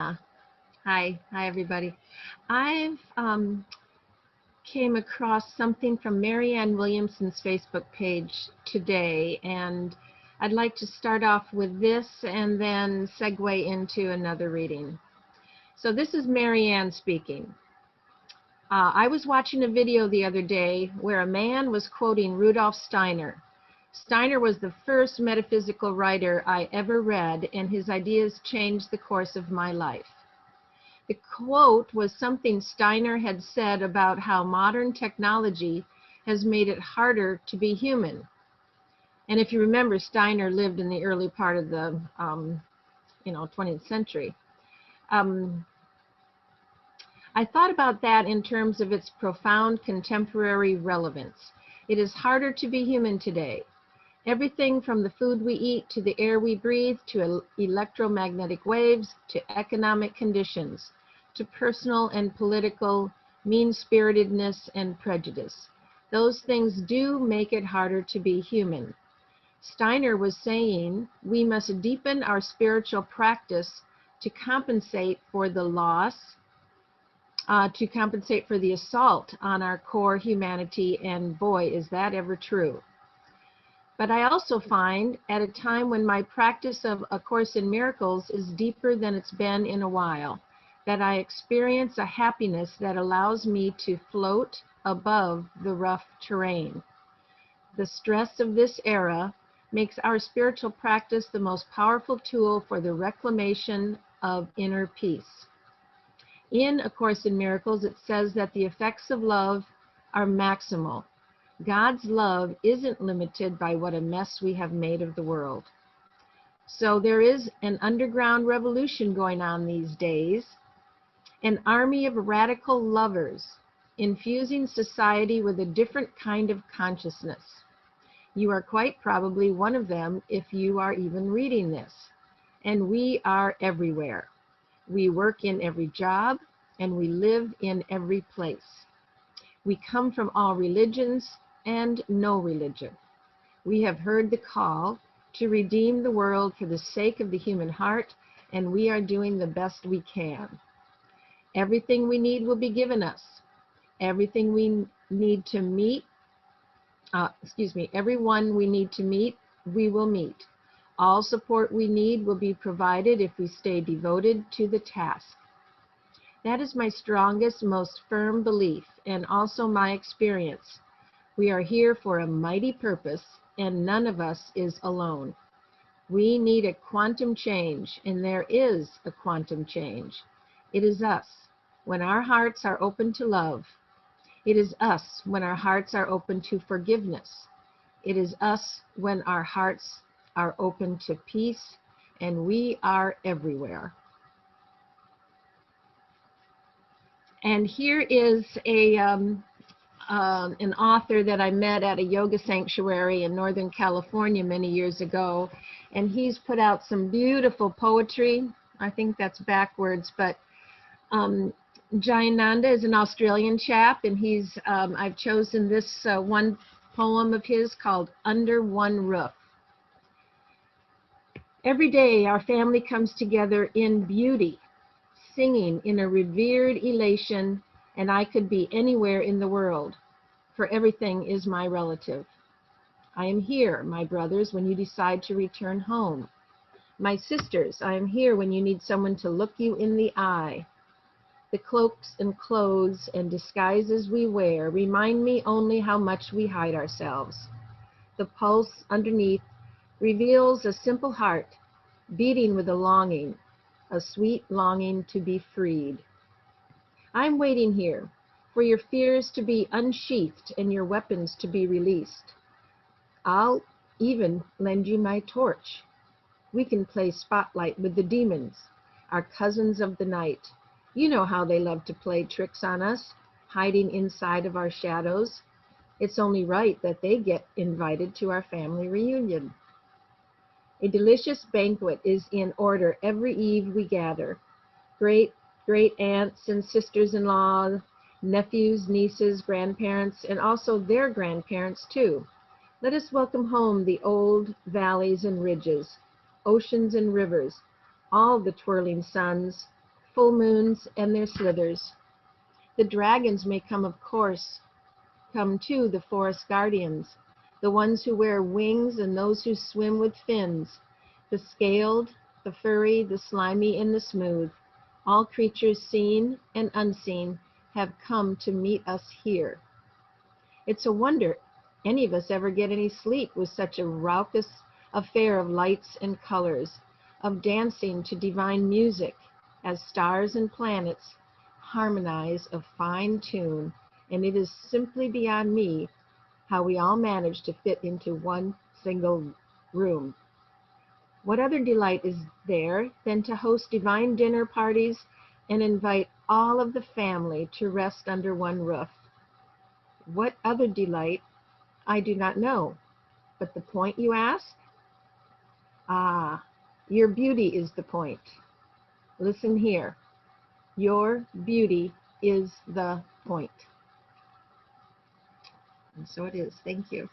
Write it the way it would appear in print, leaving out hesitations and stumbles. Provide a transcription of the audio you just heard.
Hi everybody. I've came across something from Marianne Williamson's Facebook page today, and I'd like to start off with this and then segue into another reading. So this is Marianne speaking. I was watching a video the other day where a man was quoting Rudolf Steiner. Steiner was the first metaphysical writer I ever read, and his ideas changed the course of my life. The quote was something Steiner had said about how modern technology has made it harder to be human. And if you remember, Steiner lived in the early part of the 20th century. I thought about that in terms of its profound contemporary relevance. It is harder to be human today. Everything from the food we eat to the air we breathe to electromagnetic waves to economic conditions to personal and political mean-spiritedness and prejudice. Those things do make it harder to be human. Steiner was saying we must deepen our spiritual practice to compensate for the loss, to compensate for the assault on our core humanity, and boy, is that ever true. But I also find, at a time when my practice of A Course in Miracles is deeper than it's been in a while, that I experience a happiness that allows me to float above the rough terrain. The stress of this era makes our spiritual practice the most powerful tool for the reclamation of inner peace. In A Course in Miracles, it says that the effects of love are maximal. God's love isn't limited by what a mess we have made of the world. So there is an underground revolution going on these days, an army of radical lovers infusing society with a different kind of consciousness. You are quite probably one of them if you are even reading this. And we are everywhere. We work in every job, and we live in every place. We come from all religions and no religion. We have heard the call to redeem the world for the sake of the human heart, and we are doing the best we can. Everything we need will be given us. Everything we need to meet, everyone we need to meet, we will meet. All support we need will be provided if we stay devoted to the task. That is my strongest, most firm belief, and also my experience. We are here for a mighty purpose, and none of us is alone. We need a quantum change, and there is a quantum change. It is us, when our hearts are open to love. It is us, when our hearts are open to forgiveness. It is us, when our hearts are open to peace, and we are everywhere. And here is an author that I met at a yoga sanctuary in Northern California many years ago, and he's put out some beautiful poetry. I think that's backwards, but Jayananda is an Australian chap, and I've chosen this one poem of his called Under One Roof. Every day our family comes together in beauty, singing in a revered elation, and I could be anywhere in the world, for everything is my relative. I am here, my brothers, when you decide to return home. My sisters, I am here when you need someone to look you in the eye. The cloaks and clothes and disguises we wear remind me only how much we hide ourselves. The pulse underneath reveals a simple heart, beating with a longing, a sweet longing to be freed. I'm waiting here for your fears to be unsheathed and your weapons to be released. I'll even lend you my torch. We can play spotlight with the demons, our cousins of the night. You know how they love to play tricks on us, hiding inside of our shadows. It's only right that they get invited to our family reunion. A delicious banquet is in order every eve we gather. Great aunts and sisters-in-law, nephews, nieces, grandparents, and also their grandparents too. Let us welcome home the old valleys and ridges, oceans and rivers, all the twirling suns, full moons and their slithers. The dragons may come, of course, come too, the forest guardians, the ones who wear wings and those who swim with fins, the scaled, the furry, the slimy, and the smooth. All creatures seen and unseen have come to meet us here. It's a wonder any of us ever get any sleep with such a raucous affair of lights and colors, of dancing to divine music as stars and planets harmonize a fine tune, and it is simply beyond me how we all manage to fit into one single room. What other delight is there than to host divine dinner parties and invite all of the family to rest under one roof? What other delight, I do not know. But the point, you ask? Ah, your beauty is the point. Listen here. Your beauty is the point. And so it is. Thank you.